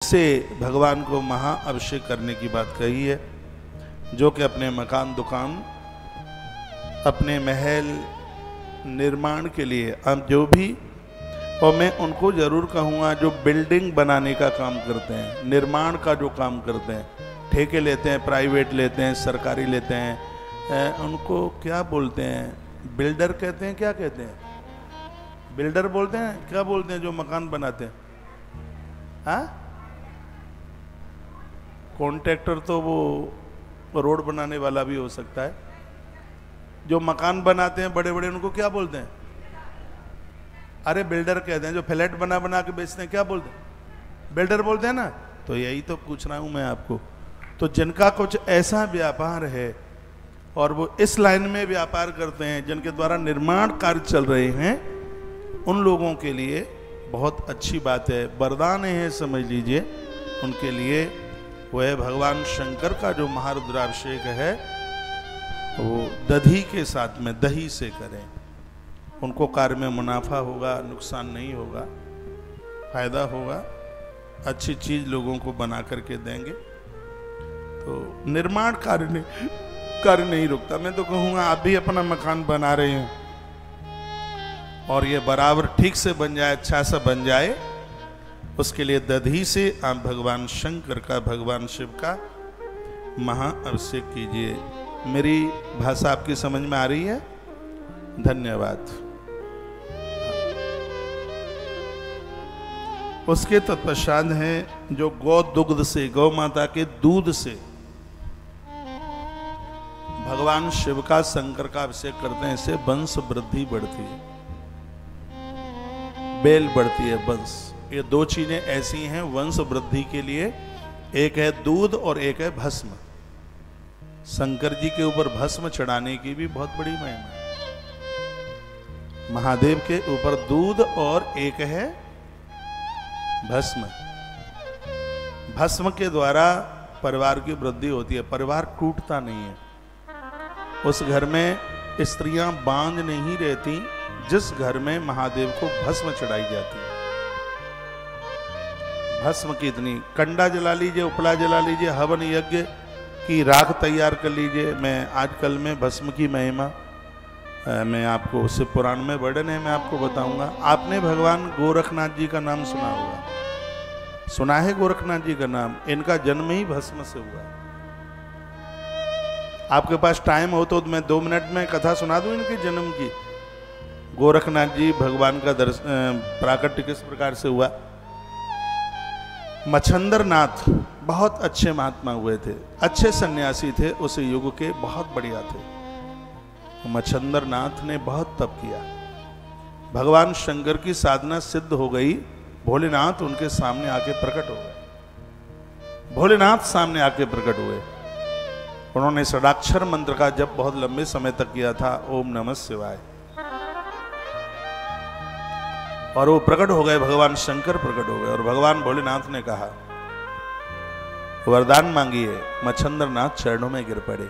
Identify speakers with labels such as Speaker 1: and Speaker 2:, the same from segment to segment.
Speaker 1: से भगवान को महाअभिषेक करने की बात कही है, जो कि अपने मकान दुकान, अपने महल निर्माण के लिए हम जो भी, और मैं उनको ज़रूर कहूँगा जो बिल्डिंग बनाने का काम करते हैं, निर्माण का जो काम करते हैं, ठेके लेते हैं, प्राइवेट लेते हैं, सरकारी लेते हैं, उनको क्या बोलते हैं? बिल्डर कहते हैं? क्या कहते हैं? बिल्डर बोलते हैं? क्या बोलते हैं जो मकान बनाते हैं? हाँ, कॉन्ट्रैक्टर तो वो रोड बनाने वाला भी हो सकता है। जो मकान बनाते हैं बड़े बड़े, उनको क्या बोलते हैं? अरे बिल्डर कहते हैं। जो फ्लैट बना बना के बेचते हैं, क्या बोलते हैं? बिल्डर बोलते हैं ना। तो यही तो पूछ रहा हूं मैं आपको। तो जिनका कुछ ऐसा व्यापार है और वो इस लाइन में व्यापार करते हैं, जिनके द्वारा निर्माण कार्य चल रहे हैं, उन लोगों के लिए बहुत अच्छी बात है, वरदान है समझ लीजिए उनके लिए। वह भगवान शंकर का जो महारुद्राभिषेक है वो दधी के साथ में, दही से करें। उनको कार्य में मुनाफा होगा, नुकसान नहीं होगा, फायदा होगा, अच्छी चीज लोगों को बना करके देंगे। तो निर्माण कार्य नहीं रुकता। मैं तो कहूँगा आप भी अपना मकान बना रहे हैं और ये बराबर ठीक से बन जाए, अच्छा सा बन जाए, उसके लिए दधी से आप भगवान शंकर का, भगवान शिव का महाअभिषेक कीजिए। मेरी भाषा आपकी समझ में आ रही है? धन्यवाद। उसके तत्पश्चात है जो गौ दुग्ध से, गौ माता के दूध से भगवान शिव का, शंकर का अभिषेक करते हैं। इससे वंश वृद्धि बढ़ती है, बेल बढ़ती है, वंश। ये दो चीजें ऐसी हैं वंश वृद्धि के लिए, एक है दूध और एक है भस्म। शंकर जी के ऊपर भस्म चढ़ाने की भी बहुत बड़ी महिमा है। महादेव के ऊपर दूध और एक है भस्म। भस्म के द्वारा परिवार की वृद्धि होती है, परिवार टूटता नहीं है। उस घर में स्त्रियां बांझ नहीं रहती जिस घर में महादेव को भस्म चढ़ाई जाती है। भस्म की इतनी, कंडा जला लीजिए, उपला जला लीजिए, हवन यज्ञ की राख तैयार कर लीजिए। मैं आजकल में भस्म की महिमा मैं आपको, उससे पुराण में वर्णन है, मैं आपको बताऊंगा। आपने भगवान गोरखनाथ जी का नाम सुना होगा, सुना है गोरखनाथ जी का नाम? इनका जन्म ही भस्म से हुआ। आपके पास टाइम हो तो मैं 2 मिनट में कथा सुना दूं इनके जन्म की। गोरखनाथ जी भगवान का प्राकट्य किस प्रकार से हुआ। मच्छंदर नाथ बहुत अच्छे महात्मा हुए थे, अच्छे सन्यासी थे, उस युग के बहुत बढ़िया थे। मच्छंदर नाथ ने बहुत तप किया, भगवान शंकर की साधना सिद्ध हो गई। भोलेनाथ उनके सामने आके प्रकट हो गए। भोलेनाथ सामने आके प्रकट हुए। उन्होंने षडाक्षर मंत्र का जप बहुत लंबे समय तक किया था, ओम नमः शिवाय। और वो प्रकट हो गए, भगवान शंकर प्रकट हो गए। और भगवान भोलेनाथ ने कहा वरदान मांगिए। मच्छंदर नाथ चरणों में गिर पड़े।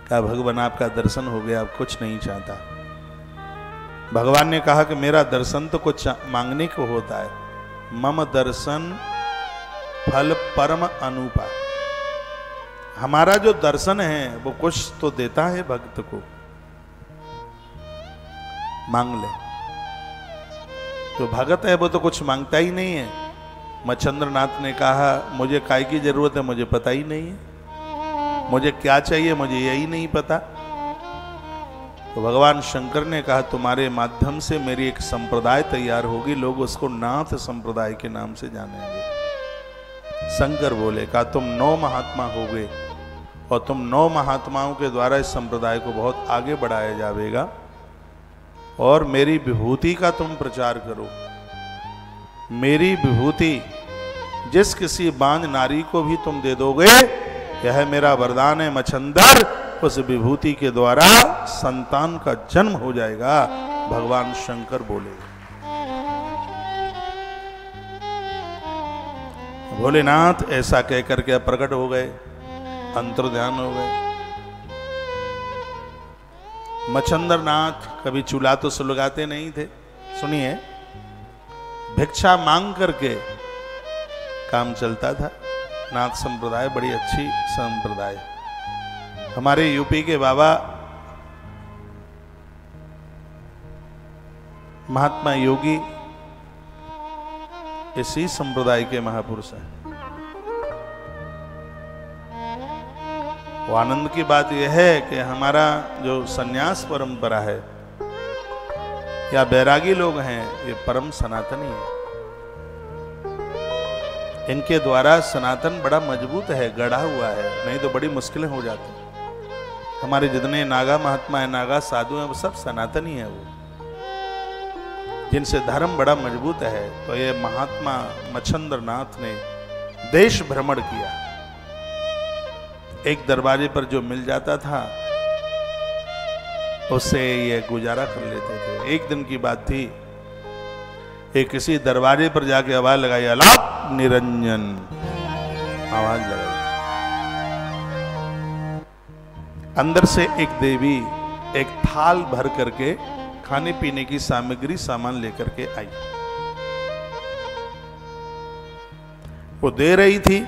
Speaker 1: कहा भगवान आपका दर्शन हो गया, अब कुछ नहीं चाहता। भगवान ने कहा कि मेरा दर्शन तो कुछ मांगने को होता है, मम दर्शन फल परम अनुपा। हमारा जो दर्शन है वो कुछ तो देता है भक्त को, मांग ले। जो भगत है वो तो कुछ मांगता ही नहीं है। मच्छंद्र नाथ ने कहा मुझे काय की जरूरत है, मुझे पता ही नहीं है, मुझे क्या चाहिए मुझे यही नहीं पता। तो भगवान शंकर ने कहा तुम्हारे माध्यम से मेरी एक संप्रदाय तैयार होगी, लोग उसको नाथ संप्रदाय के नाम से जानेंगे। शंकर बोले कहा तुम 9 महात्मा होगे और तुम 9 महात्माओं के द्वारा इस संप्रदाय को बहुत आगे बढ़ाया जाएगा और मेरी विभूति का तुम प्रचार करो। मेरी विभूति जिस किसी बांझ नारी को भी तुम दे दोगे, यह मेरा वरदान है मच्छंदर, उस विभूति के द्वारा संतान का जन्म हो जाएगा। भगवान शंकर बोले। भोलेनाथ ऐसा कहकर के प्रकट हो गए, अंतर्ध्यान हो गए। मच्छंदर नाथ कभी चूल्हा तो सुलगाते नहीं थे। सुनिए, भिक्षा मांग करके काम चलता था। नाथ संप्रदाय बड़ी अच्छी संप्रदाय। हमारे यूपी के बाबा महात्मा योगी इसी संप्रदाय के महापुरुष हैं। वो आनंद की बात यह है कि हमारा जो सन्यास परंपरा है या बैरागी लोग हैं, ये परम सनातनी है। इनके द्वारा सनातन बड़ा मजबूत है, गढ़ा हुआ है, नहीं तो बड़ी मुश्किलें हो जाती। हमारे जितने नागा महात्मा है, नागा साधु हैं, वो सब सनातनी है, वो जिनसे धर्म बड़ा मजबूत है। तो ये महात्मा मच्छंद्र नाथ ने देश भ्रमण किया। एक दरवाजे पर जो मिल जाता था उससे ये गुजारा कर लेते थे। एक दिन की बात थी, एक किसी दरवाजे पर जाके आवाज लगाई, अलाप निरंजन, आवाज लगाई। अंदर से एक देवी एक थाल भर करके खाने पीने की सामग्री सामान लेकर के आई। वो दे रही थी,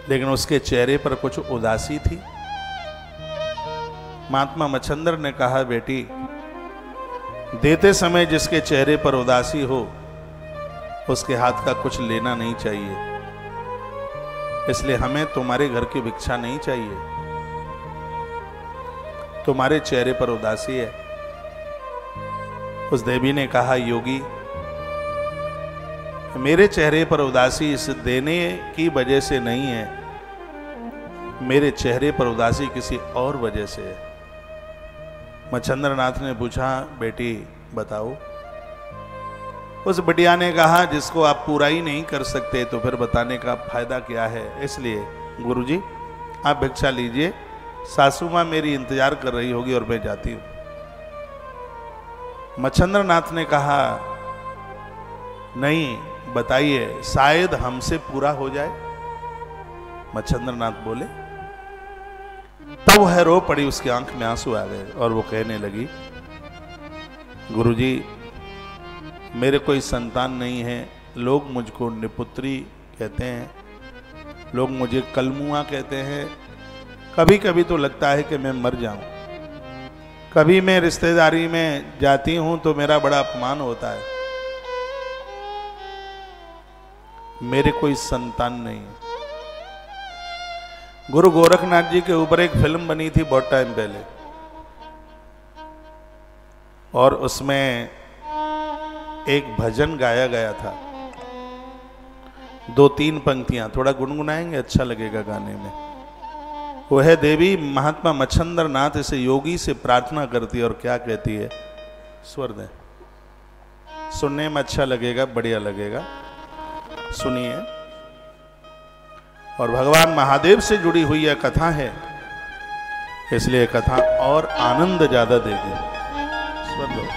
Speaker 1: लेकिन उसके चेहरे पर कुछ उदासी थी। महात्मा मच्छंद्र ने कहा, बेटी, देते समय जिसके चेहरे पर उदासी हो उसके हाथ का कुछ लेना नहीं चाहिए, इसलिए हमें तुम्हारे घर की भिक्षा नहीं चाहिए। तुम्हारे चेहरे पर उदासी है। उस देवी ने कहा, योगी, मेरे चेहरे पर उदासी इस देने की वजह से नहीं है, मेरे चेहरे पर उदासी किसी और वजह से है। मच्छंद्र नाथ ने पूछा, बेटी बताओ। उस बिटिया ने कहा, जिसको आप पूरा ही नहीं कर सकते तो फिर बताने का फायदा क्या है, इसलिए गुरुजी आप भिक्षा लीजिए, सासू माँ मेरी इंतजार कर रही होगी और मैं जाती हूं। मच्छंद्र नाथ ने कहा, नहीं बताइए, शायद हमसे पूरा हो जाए। मच्छंद्र नाथ बोले। तब वह रो पड़ी, उसकी आंख में आंसू आ गए और वो कहने लगी, गुरुजी मेरे कोई संतान नहीं है, लोग मुझको निपुत्री कहते हैं, लोग मुझे कलमुआ कहते हैं। कभी कभी तो लगता है कि मैं मर जाऊं। कभी मैं रिश्तेदारी में जाती हूं तो मेरा बड़ा अपमान होता है। मेरे कोई संतान नहीं। गुरु गोरखनाथ जी के ऊपर एक फिल्म बनी थी बहुत टाइम पहले, और उसमें एक भजन गाया गया था, 2-3 पंक्तियां, थोड़ा गुनगुनाएंगे, अच्छा लगेगा गाने में। वह देवी महात्मा मच्छंद्र नाथ इसे योगी से प्रार्थना करती है और क्या कहती है, स्वर दें, सुनने में अच्छा लगेगा, बढ़िया लगेगा, सुनिए। और भगवान महादेव से जुड़ी हुई यह कथा है, इसलिए कथा और आनंद ज्यादा देगी। स्वर दो।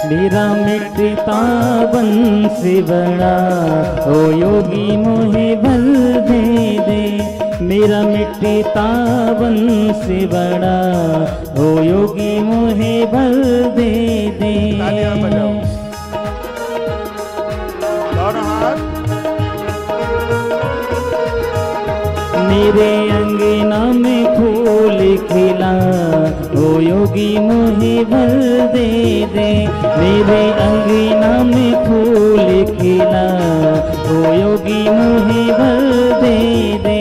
Speaker 2: मेरा मिटता बंसी बड़ा, ओ योगी मोहे बल दे दे। मेरा मिटता बंसी बड़ा, ओ योगी मोहे बल दे दे।
Speaker 1: तालियां बजाओ, दोनों हाथ।
Speaker 2: मेरे अंगना में फूल खिला, ओ योगी मोहे बल दे दे। मेरे अंगना में फूल खिला, ओ योगी मोहे बल दे दे।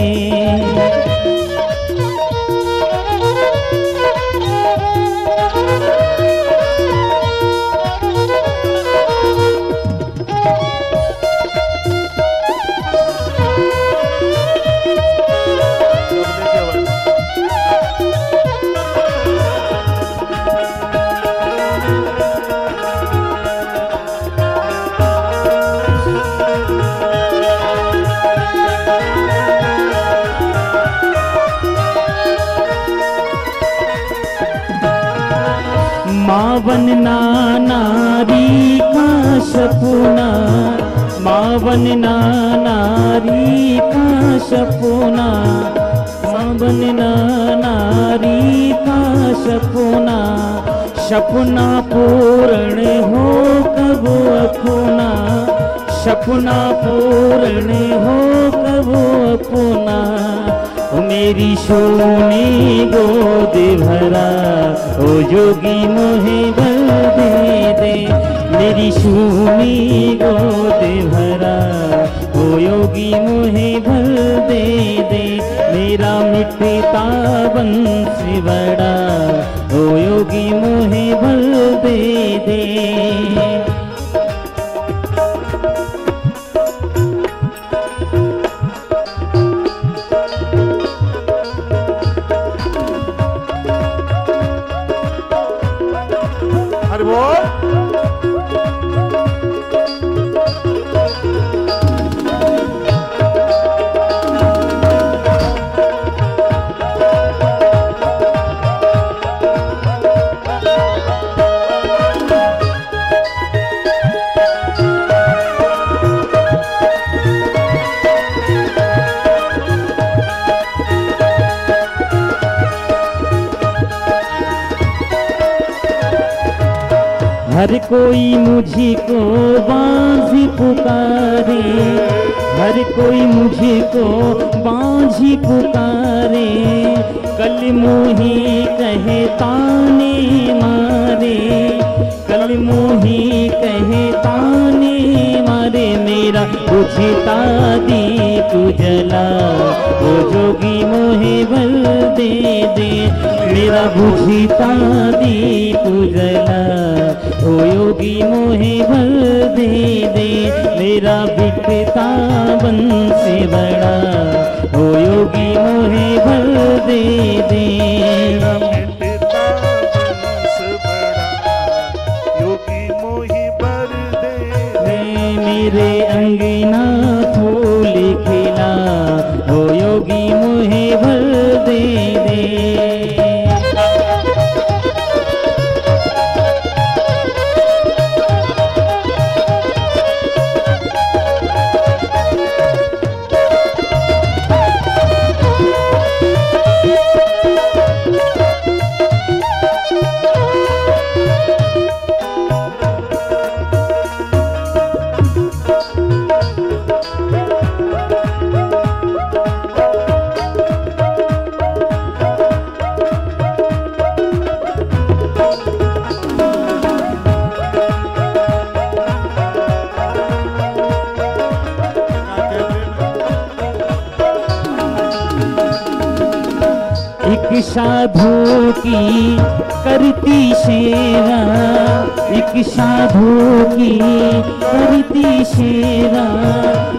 Speaker 2: मावन नारी का सपना, मावन नारी का सपना, मावन नारी का सपना, सपना पूर्ण हो कब अपना, सपना पूर्ण हो कब अपना। मेरी सोनी गोद भरा ओ जोगी मोहे बल दे दे, मेरी सोनी गोद भरा ओ योगी मोहे बल दे दे। मेरा मिटता बंसी बड़ा ओ योगी मोहे बल दे दे। हर कोई मुझको बांझी पुकारे, हर कोई मुझको बांझी पुकारे। कल मोही कहे ताने मारे, कल मोही कहे ताने मारे। मेरा बुझता दीप जला ओ जोगी मोहे बल दे दे, मेरा बुझता दीप जला ओ योगी मोहे बल दे दे। मेरा बिकता बंसी बड़ा ओ योगी मोहे बल दे दे।
Speaker 3: मेरा बिकता बंसी बड़ा योगी मोहे बल दे दे।
Speaker 2: मेरे अंगना फूल खिला ओ योगी मोहे बल दे दे। एक साधु की करती सेवा, एक साधु की करती सेवा।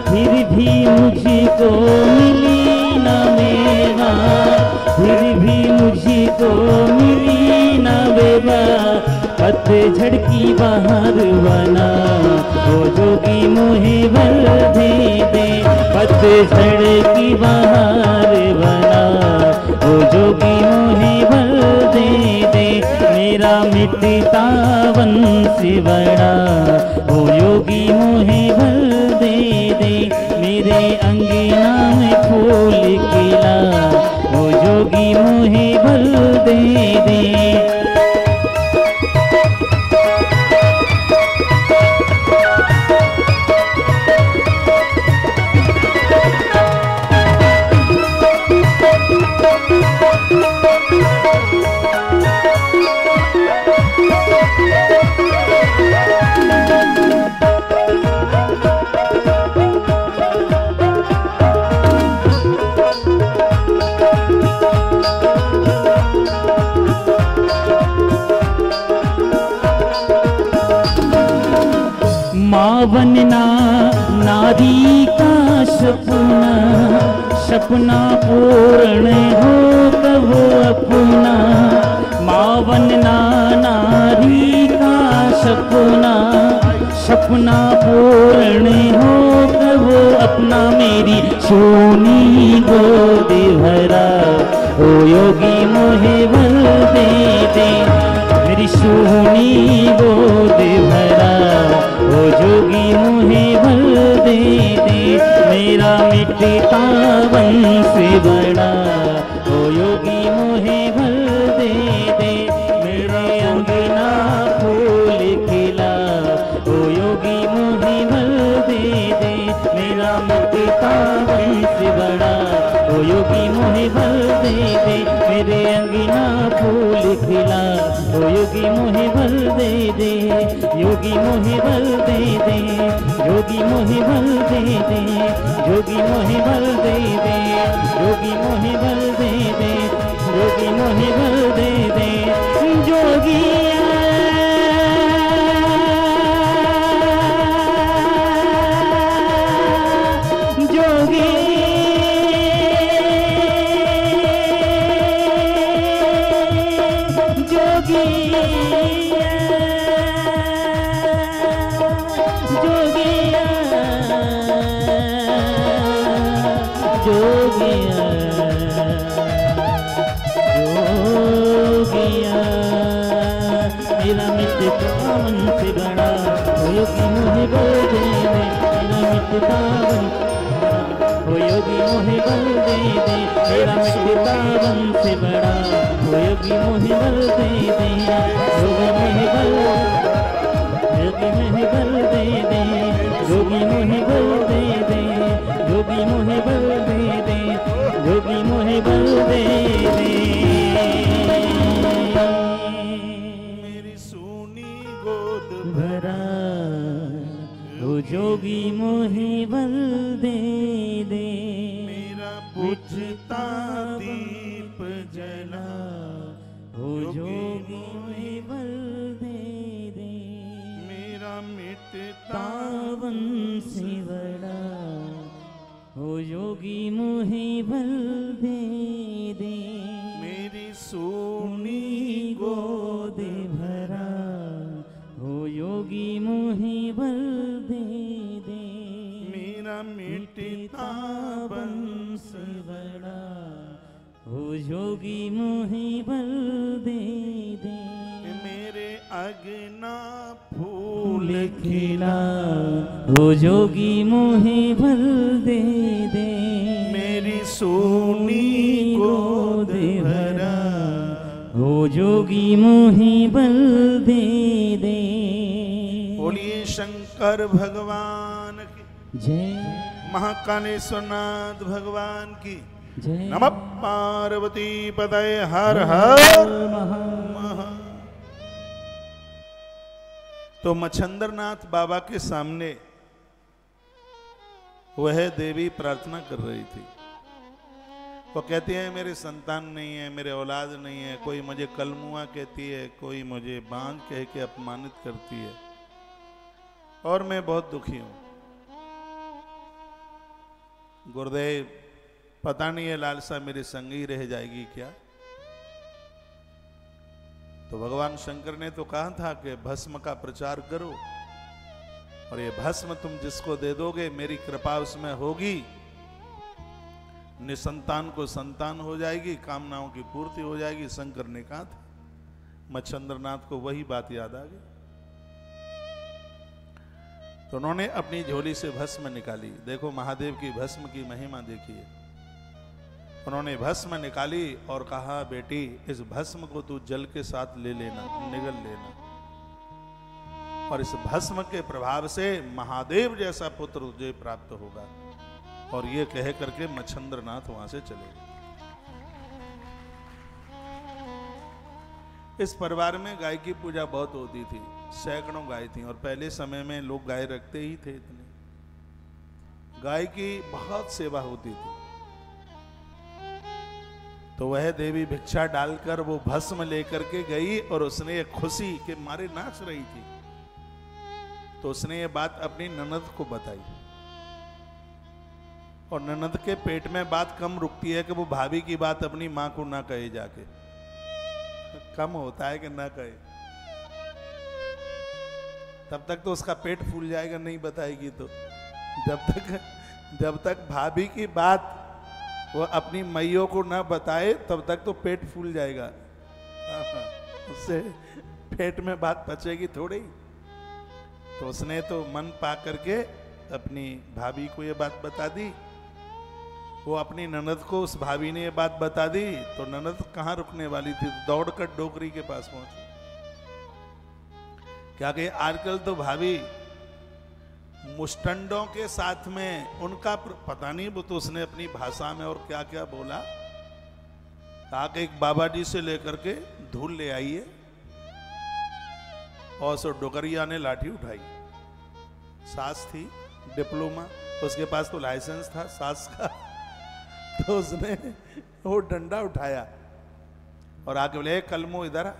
Speaker 2: फिर भी मुझको मिली न मेवा, फिर भी मुझको मिली न मेवा। पतझड़ की बहार बना ओ जोगी मोहे बल दे दे, पतझड़ की बहार बना ओ जोगी मोहे बल दे दे। मेरा मिटता बंसी बड़ा ओ योगी मोहे बल दे दे। मेरे अंगना में फूल खिला ओ जोगी मोहे बल दे दे। मावन नारी का सपना, सपना पूर्ण हो कब अपना। मावन नारी का सपना, सपना पूर्ण हो कब अपना। मेरी सोनी गोद भरा ओ योगी मोहे बल दे दे, मेरी सोनी गोद भरा, ओ जोगी मोहे बल दे दे, मेरा मिटता वंश बड़ा, ओ योगी मोहे बल दे दे, मेरे अंगना फूल खिला, ओ योगी मोहे बल दे दे, मेरा मिटता वंश बड़ा, ओ योगी मोहे बल दे दे, मेरे अंगना फूल खिला, ओ योगी मोहे बल दे दे, योगी मोहे बल दे दे, योगी मोहे बल दे दे, योगी मोहे बल दे दे, योगी मोहे बल दे दे, योगी मोहे बल दे दे, जोगिया जोगी मेरा मिटता वंश बड़ा, ओ योगी मोहे बल दे दे, मेरा मिटता वंश बड़ा, ओ योगी मोहे बल दे दे, मेरा मिटता वंश बड़ा, ओ योगी मोहे बल दे दे, योगी मोहे बल, योगी मोहे बल दे दे, योगी मोहे बल दे दे, योगी मोहे बल दे दे, योगी मोहे बल दे दे। भरा, ओ जोगी मोहे बल दे दे,
Speaker 3: मेरा बुझता दीप जला,
Speaker 2: ओ जोगी मोहे बल दे दे,
Speaker 3: मेरा मिटता
Speaker 2: तावन से बड़ा, ओ योगी मोहे बल दे दे,
Speaker 3: मेरी सोनी
Speaker 2: गोद भरा, ओ योगी मोहे बल दे दे,
Speaker 3: मेरा मिटता
Speaker 2: वंश बड़ा, ओ योगी मोहे बल दे दे,
Speaker 3: मेरे अगना
Speaker 2: फूल
Speaker 3: फूल
Speaker 2: खिला, ओ जोगी मोहे बल दे दे,
Speaker 3: मेरी सोनी गोद भरा,
Speaker 2: ओ जोगी मोहे बल दे दे।
Speaker 3: बोलिए शंकर भगवान की
Speaker 2: जय,
Speaker 3: महाकालेश्वरनाथ भगवान की
Speaker 2: जय
Speaker 3: नमः पार्वती पतये हर हर महा। तो मच्छंदरनाथ बाबा के सामने वह देवी प्रार्थना कर रही थी। वो कहती है मेरे संतान नहीं है, मेरे औलाद नहीं है, कोई मुझे कलमुआ कहती है, कोई मुझे बांझ कह के अपमानित करती है और मैं बहुत दुखी हूं। गुरुदेव पता नहीं है लालसा मेरे संग ही रह जाएगी क्या। तो भगवान शंकर ने तो कहा था कि भस्म का प्रचार करो और ये भस्म तुम जिसको दे दोगे मेरी कृपा उसमें होगी, निसंतान को संतान हो जाएगी, कामनाओं की पूर्ति हो जाएगी। शंकर ने कहा था। मच्छंद्रनाथ को वही बात याद आ गई तो उन्होंने अपनी झोली से भस्म निकाली। देखो महादेव की भस्म की महिमा देखिए। उन्होंने भस्म निकाली और कहा बेटी इस भस्म को तू जल के साथ ले लेना, निगल लेना, और इस भस्म के प्रभाव से महादेव जैसा पुत्र तुझे प्राप्त होगा। और ये कह करके मच्छंद्रनाथ वहां से चले गए। इस परिवार में गाय की पूजा बहुत होती थी, सैकड़ों गाय थी और पहले समय में लोग गाय रखते ही थे। इतने गाय की बहुत सेवा होती थी। तो वह देवी भिक्षा डालकर वो भस्म लेकर के गई और उसने ये खुशी के मारे नाच रही थी। तो उसने ये बात अपनी ननद को बताई और ननद के पेट में बात कम रुकती है कि वो भाभी की बात अपनी मां को ना कहे जाके, कम होता है कि ना कहे। तब तक तो उसका पेट फूल जाएगा, नहीं बताएगी तो। जब तक भाभी की बात वो अपनी मैयों को ना बताए तब तक तो पेट फूल जाएगा। उससे
Speaker 1: पेट में बात पचेगी थोड़ी। तो उसने तो मन पा करके अपनी भाभी को ये बात बता दी। वो अपनी ननद को, उस भाभी ने ये बात बता दी तो ननद कहाँ रुकने वाली थी, दौड़कर डोकरी के पास पहुंची। क्या कहे, आजकल तो भाभी मुस्टंडों के साथ में उनका पता नहीं, वो तो उसने अपनी भाषा में और क्या क्या बोला। कहा कि एक बाबा जी से लेकर के धूल ले आइए, और सो डोकरिया ने लाठी उठाई। सास थी डिप्लोमा, उसके पास तो लाइसेंस था सास का, तो उसने वो डंडा उठाया और आके बोले, कलमो इधर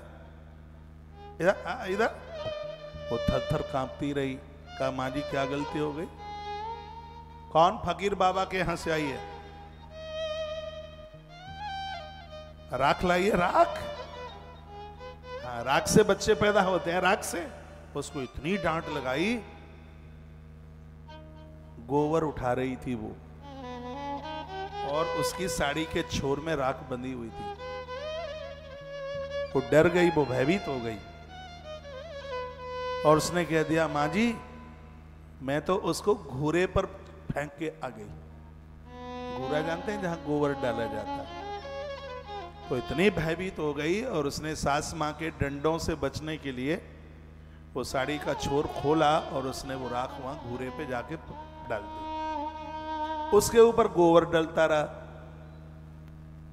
Speaker 1: इधर इधर। वो थर थर कांपती रही। कहा, माँ जी क्या गलती हो गई? कौन फकीर बाबा के यहां से आई है? राख लाइए, राख। हाँ, राख से बच्चे पैदा होते हैं, राख से। उसको इतनी डांट लगाई, गोबर उठा रही थी वो, और उसकी साड़ी के छोर में राख बंधी हुई थी। वो डर गई, वो भयभीत हो गई, और उसने कह दिया, माँ जी मैं तो उसको घूरे पर फेंक के आ गई। घूरा जानते हैं, जहां गोबर डाला जाता है। तो इतनी भयभीत हो गई, और उसने सास माँ के डंडों से बचने के लिए वो साड़ी का छोर खोला, और उसने वो राख वहां घूरे पे जाके डाल दी। उसके ऊपर गोबर डलता रहा,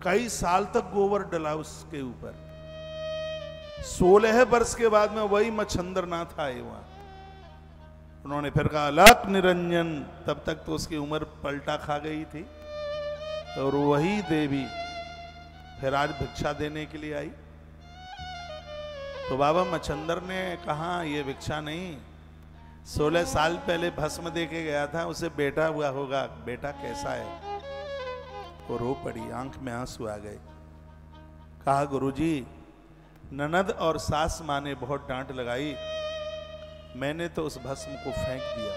Speaker 1: कई साल तक गोबर डला उसके ऊपर। 16 वर्ष के बाद में वही मच्छंद्रनाथ आए वहां। उन्होंने फिर कहा, अलक निरंजन। तब तक तो उसकी उम्र पलटा खा गई थी, और वही देवी फिर आज भिक्षा देने के लिए आई। तो बाबा मच्छंदर ने कहा, ये भिक्षा नहीं, 16 साल पहले भस्म दे के गया था, उसे बेटा हुआ होगा, बेटा कैसा है? वो रो पड़ी, आंख में आंसू आ गए। कहा, गुरुजी ननद और सास माँ ने बहुत डांट लगाई, मैंने तो उस भस्म को फेंक दिया।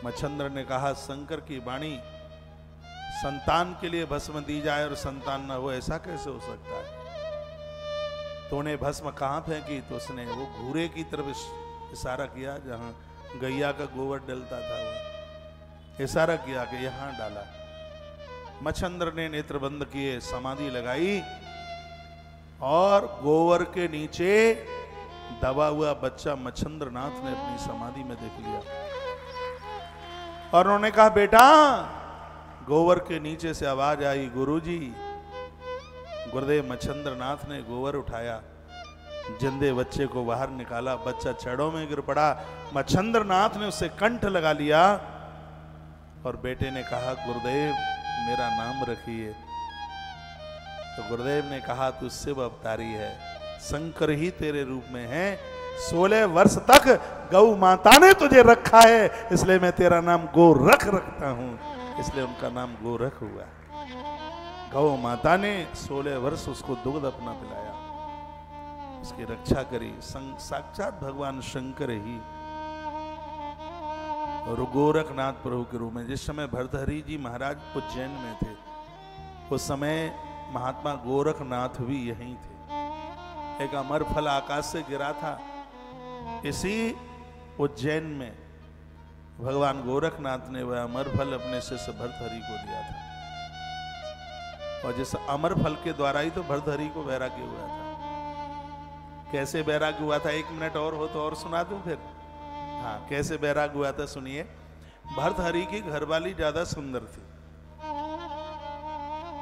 Speaker 1: मच्छंद्र ने कहा, शंकर की वाणी, संतान के लिए भस्म दी जाए और संतान ना हो, ऐसा कैसे हो सकता है? तो उन्हें भस्म कहाँ फेंकी? तो उसने वो घूरे की तरफ इशारा किया, जहां गैया का गोबर डलता था, वो इशारा किया कि यहां डाला। मच्छंद्र ने नेत्र बंद किए, समाधि लगाई, और गोबर के नीचे दबा हुआ बच्चा मच्छंद्रनाथ ने अपनी समाधि में देख लिया। और उन्होंने कहा, बेटा। गोबर के नीचे से आवाज आई, गुरुजी। गुरुदेव मच्छंद्रनाथ ने गोबर उठाया, जिंदे बच्चे को बाहर निकाला, बच्चा छड़ों में गिर पड़ा। मच्छंद्रनाथ ने उसे कंठ लगा लिया, और बेटे ने कहा, गुरुदेव मेरा नाम रखिए। तो गुरुदेव ने कहा, तू शिव अवतारी है, शंकर ही तेरे रूप में है। 16 वर्ष तक गौ माता ने तुझे रखा है, इसलिए मैं तेरा नाम गोरख रखता हूं, इसलिए उनका नाम गोरख हुआ। गौ माता ने 16 वर्ष उसको दुग्ध अपना पिलाया, उसकी रक्षा करी। साक्षात भगवान शंकर ही और गोरखनाथ प्रभु के रूप में। जिस समय भर्तहरि जी महाराज उज्जैन में थे, उस समय महात्मा गोरखनाथ भी यहीं थे। एक अमर फल आकाश से गिरा था, इसी उज्जैन में भगवान गोरखनाथ ने वह अमर फल अपने शिष्य भर्तहरि को दिया था, और जिस अमर फल के द्वारा ही तो भर्तहरि को वैराग्य हुआ था। कैसे वैराग्य हुआ था, 1 मिनट और हो तो और सुना दूं फिर। हाँ, कैसे वैराग्य हुआ था सुनिए। भर्तहरि की घरवाली ज्यादा सुंदर थी।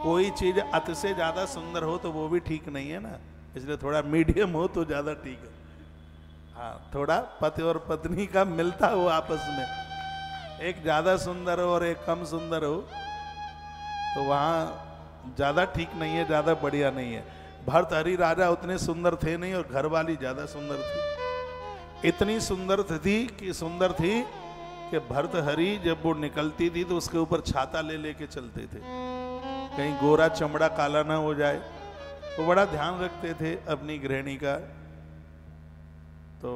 Speaker 1: कोई चीज अति से ज्यादा सुंदर हो तो वो भी ठीक नहीं है ना, इसलिए थोड़ा मीडियम हो तो ज्यादा ठीक है। हाँ, थोड़ा पति और पत्नी का मिलता हो आपस में, एक ज्यादा सुंदर हो और एक कम सुंदर हो तो वहां ज्यादा ठीक नहीं है, ज्यादा बढ़िया नहीं है। भर्तहरि राजा उतने सुंदर थे नहीं, और घरवाली ज्यादा सुंदर थी। इतनी सुंदर थी कि भर्तहरि जब वो निकलती थी तो उसके ऊपर छाता ले लेके चलते थे, कहीं गोरा चमड़ा काला ना हो जाए। वो बड़ा ध्यान रखते थे अपनी गृहिणी का। तो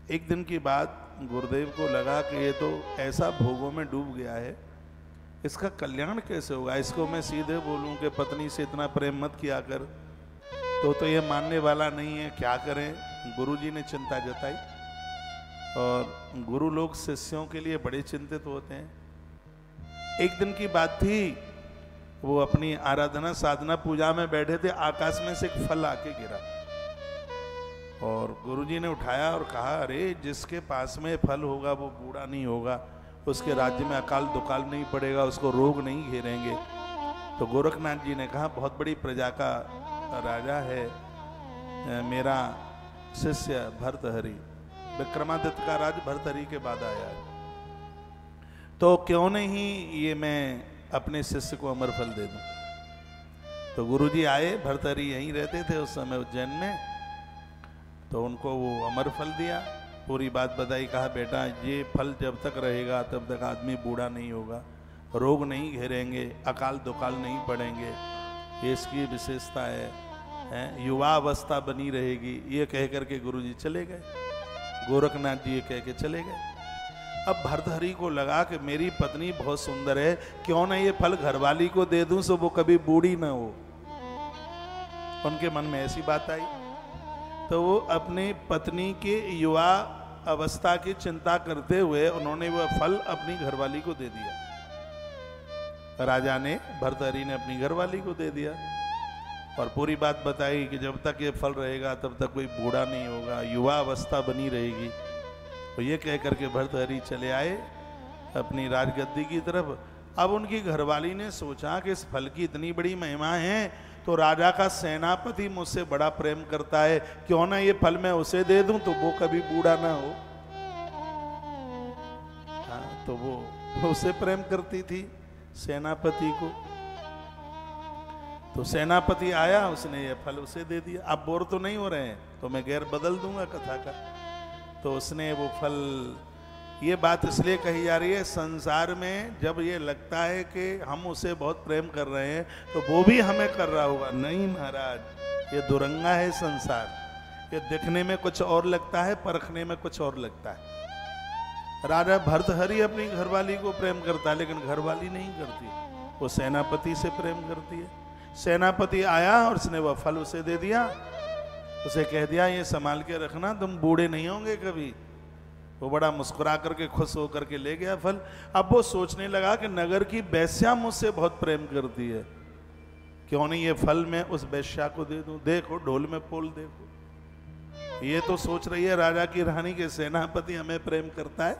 Speaker 1: एक दिन की बात, गुरुदेव को लगा कि ये तो ऐसा भोगों में डूब गया है, इसका कल्याण कैसे होगा। इसको मैं सीधे बोलूं कि पत्नी से इतना प्रेम मत किया कर, तो ये मानने वाला नहीं है, क्या करें। गुरुजी ने चिंता जताई और गुरु लोग शिष्यों के लिए बड़े चिंतित होते हैं। एक दिन की बात थी, वो अपनी आराधना साधना पूजा में बैठे थे, आकाश में से एक फल आके गिरा और गुरुजी ने उठाया और कहा, अरे जिसके पास में फल होगा वो बूढ़ा नहीं होगा, उसके राज्य में अकाल दुकाल नहीं पड़ेगा, उसको रोग नहीं घेरेंगे। तो गोरखनाथ जी ने कहा, बहुत बड़ी प्रजा का राजा है मेरा शिष्य भर्तहरि, विक्रमादित्य का राज भर्तहरि के बाद आया है, तो क्यों नहीं ये मैं अपने शिष्य को अमर फल दे दूं। तो गुरुजी आए, भर्तहरि यहीं रहते थे उस समय उज्जैन में, तो उनको वो अमर फल दिया, पूरी बात बताई, कहा बेटा ये फल जब तक रहेगा तब तक आदमी बूढ़ा नहीं होगा, रोग नहीं घेरेंगे, अकाल दुकाल नहीं पड़ेंगे, ये इसकी विशेषता है, युवा अवस्था बनी रहेगी। ये कह करके गुरुजी चले गए, गोरखनाथ जी ये कह के चले गए। अब भर्तहरि को लगा कि मेरी पत्नी बहुत सुंदर है, क्यों ना ये फल घरवाली को दे दूं सो वो कभी बूढ़ी ना हो। उनके मन में ऐसी बात आई, तो वो अपने पत्नी के युवा अवस्था की चिंता करते हुए उन्होंने वह फल अपनी घरवाली को दे दिया। राजा ने, भर्तहरि ने अपनी घरवाली को दे दिया और पूरी बात बताई कि जब तक ये फल रहेगा तब तक कोई बूढ़ा नहीं होगा, युवा अवस्था बनी रहेगी। तो ये कह करके भर्तहरि चले आए अपनी राजगद्दी की तरफ। अब उनकी घरवाली ने सोचा कि इस फल की इतनी बड़ी महिमा है, तो राजा का सेनापति मुझसे बड़ा प्रेम करता है, क्यों ना ये फल मैं उसे दे दूं तो वो कभी बूढ़ा ना हो। हाँ, तो वो उसे प्रेम करती थी, सेनापति को। तो सेनापति आया, उसने ये फल उसे दे दिया। अब बोर तो नहीं हो रहे हैं, तो मैं गैर बदल दूंगा कथा का। तो उसने वो फल, ये बात इसलिए कही जा रही है, संसार में जब ये लगता है कि हम उसे बहुत प्रेम कर रहे हैं तो वो भी हमें कर रहा होगा। नहीं महाराज, ये दुरंगा है संसार, ये दिखने में कुछ और लगता है, परखने में कुछ और लगता है। राजा भर्तहरि अपनी घरवाली को प्रेम करता है, लेकिन घरवाली नहीं करती, वो सेनापति से प्रेम करती है। सेनापति आया और उसने वह फल उसे दे दिया, उसे कह दिया ये संभाल के रखना, तुम बूढ़े नहीं होंगे कभी। वो बड़ा मुस्कुरा करके खुश होकर के ले गया फल। अब वो सोचने लगा कि नगर की वेश्या मुझसे बहुत प्रेम करती है, क्यों नहीं ये फल मैं उस वेश्या को दे दूं। देखो ढोल में पोल देखो, ये तो सोच रही है राजा की रानी के सेनापति हमें प्रेम करता है,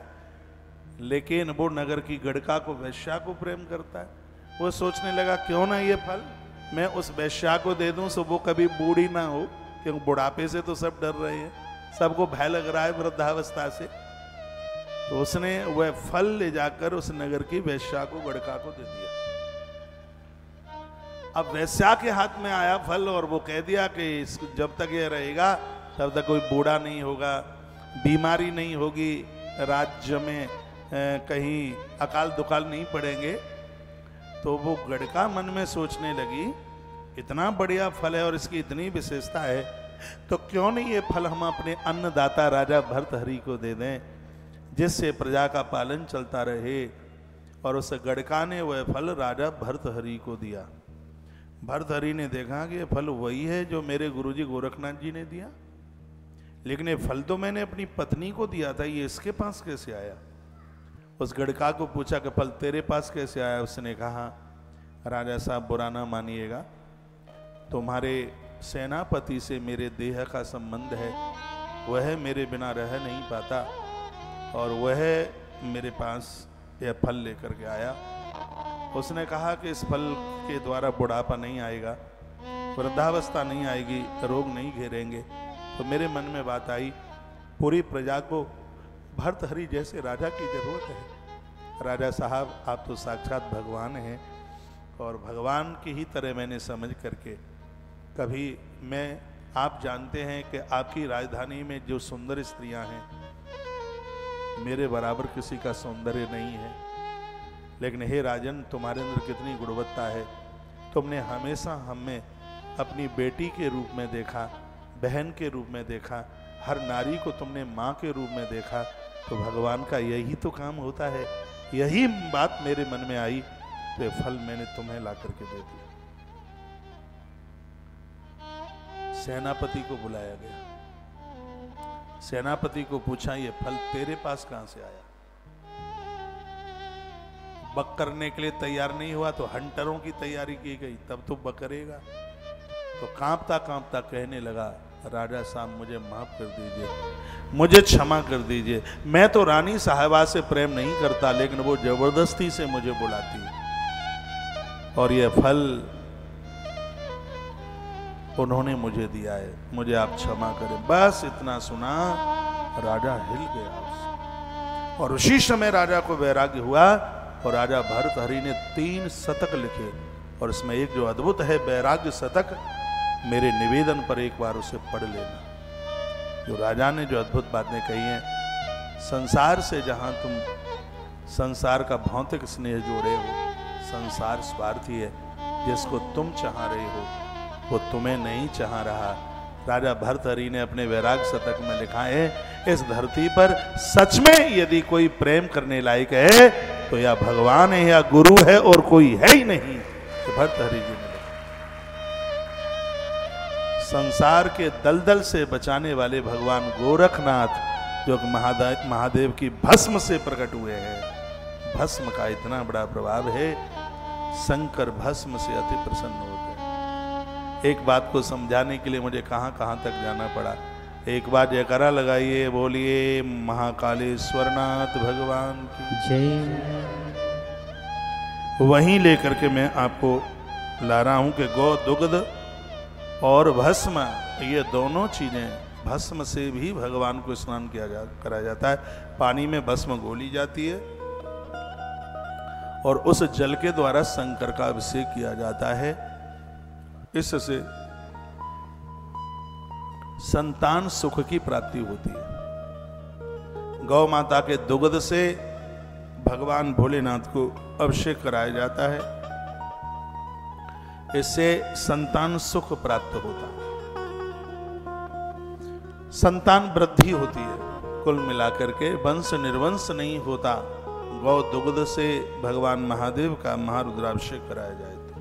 Speaker 1: लेकिन वो नगर की गड़का को, वेश्या को प्रेम करता है। वो सोचने लगा क्यों ना ये फल मैं उस वेश्या को दे दूं सो वो कभी बूढ़ी ना हो, क्योंकि बुढ़ापे से तो सब डर रहे हैं, सबको भय लग रहा है वृद्धावस्था से। तो उसने वह फल ले जाकर उस नगर की वेश्या को, गड़का को दे दिया। अब वेश्या के हाथ में आया फल और वो कह दिया कि जब तक ये रहेगा तब तक कोई बूढ़ा नहीं होगा, बीमारी नहीं होगी, राज्य में कहीं अकाल दुकाल नहीं पड़ेंगे। तो वो गड़का मन में सोचने लगी, इतना बढ़िया फल है और इसकी इतनी विशेषता है, तो क्यों नहीं ये फल हम अपने अन्नदाता राजा भर्तहरि को दे दें, जिससे प्रजा का पालन चलता रहे। और उस गड़का ने वह फल राजा भर्तहरि को दिया। भर्तहरि ने देखा कि ये फल वही है जो मेरे गुरुजी गोरखनाथ जी ने दिया, लेकिन ये फल तो मैंने अपनी पत्नी को दिया था, ये इसके पास कैसे आया। उस गड़का को पूछा कि फल तेरे पास कैसे आया। उसने कहा राजा साहब बुरा ना मानिएगा, तुम्हारे सेनापति से मेरे देह का संबंध है, वह मेरे बिना रह नहीं पाता और वह मेरे पास यह फल लेकर के आया। उसने कहा कि इस फल के द्वारा बुढ़ापा नहीं आएगा, वृद्धावस्था नहीं आएगी, रोग नहीं घेरेंगे। तो मेरे मन में बात आई, पूरी प्रजा को भर्तहरि जैसे राजा की जरूरत है। राजा साहब आप तो साक्षात भगवान हैं, और भगवान की ही तरह मैंने समझ करके कभी मैं, आप जानते हैं कि आपकी राजधानी में जो सुंदर स्त्रियां हैं, मेरे बराबर किसी का सौंदर्य नहीं है, लेकिन हे राजन तुम्हारे अंदर कितनी गुणवत्ता है। तुमने हमेशा हमें अपनी बेटी के रूप में देखा, बहन के रूप में देखा, हर नारी को तुमने माँ के रूप में देखा। तो भगवान का यही तो काम होता है। यही बात मेरे मन में आई, तो फल मैंने तुम्हें ला करके दे दिया। सेनापति को बुलाया गया। सेनापति को पूछा, ये फल तेरे पास कहां से आया? बक करने के लिए तैयार नहीं हुआ तो हंटरों की तैयारी की गई, तब तो बकरेगा। तो कांपता कांपता कहने लगा, राजा साहब मुझे माफ कर दीजिए, मुझे क्षमा कर दीजिए। मैं तो रानी साहिबा से प्रेम नहीं करता, लेकिन वो जबरदस्ती से मुझे बुलाती है और ये फल उन्होंने मुझे दिया है, मुझे आप क्षमा करें। बस इतना सुना, राजा हिल गया उससे। और उसी समय राजा को वैराग्य हुआ और राजा भर्तहरि ने 3 शतक लिखे, और इसमें एक जो अद्भुत है वैराग्य शतक, मेरे निवेदन पर एक बार उसे पढ़ लेना। जो राजा ने जो अद्भुत बातें कही हैं, संसार से जहां तुम संसार का भौतिक स्नेह जोड़े हो, संसार स्वार्थी है, जिसको तुम चाह रहे हो वो तुम्हें नहीं चाह रहा। राजा भर्तहरि ने अपने वैराग्य शतक में लिखा है, इस धरती पर सच में यदि कोई प्रेम करने लायक है तो या भगवान है या गुरु है, और कोई है ही नहीं। तो भर्तहरि जी ने संसार के दलदल से बचाने वाले भगवान गोरखनाथ, जो महादेव की भस्म से प्रकट हुए हैं। भस्म का इतना बड़ा प्रभाव है, शंकर भस्म से अति प्रसन्न होते हैं। एक बात को समझाने के लिए मुझे कहां कहां तक जाना पड़ा। एक बार जयकारा लगाइए, बोलिए महाकालेश्वरनाथ भगवान की
Speaker 2: जय।
Speaker 1: वहीं लेकर के मैं आपको ला रहा हूं कि गौ दुग्ध और भस्म, ये दोनों चीजें, भस्म से भी भगवान को स्नान कराया जाता है। पानी में भस्म घोली जाती है और उस जल के द्वारा शंकर का अभिषेक किया जाता है। इससे संतान सुख की प्राप्ति होती है। गौ माता के दुग्ध से भगवान भोलेनाथ को अभिषेक कराया जाता है, इससे संतान सुख प्राप्त होता है, संतान वृद्धि होती है। कुल मिलाकर के वंश निर्वंश नहीं होता, गौ दुग्ध से भगवान महादेव का महारुद्राभिषेक कराया जाए तो।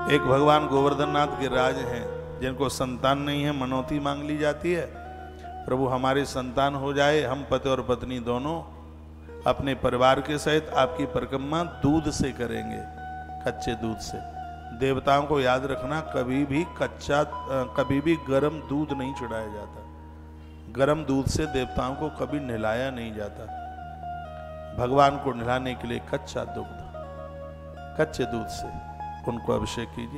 Speaker 1: एक भगवान गोवर्धननाथ गिरिराज हैं, जिनको संतान नहीं है, मनौती मांग ली जाती है, प्रभु हमारे संतान हो जाए, हम पति और पत्नी दोनों अपने परिवार के सहित आपकी परिक्रमा दूध से करेंगे, कच्चे दूध से। देवताओं को याद रखना, कभी भी गर्म दूध नहीं चढ़ाया जाता, गर्म दूध से देवताओं को कभी नहलाया नहीं जाता। भगवान को नहलाने के लिए कच्चा दुग्ध, कच्चे दूध से उनको अभिषेक कीजिए।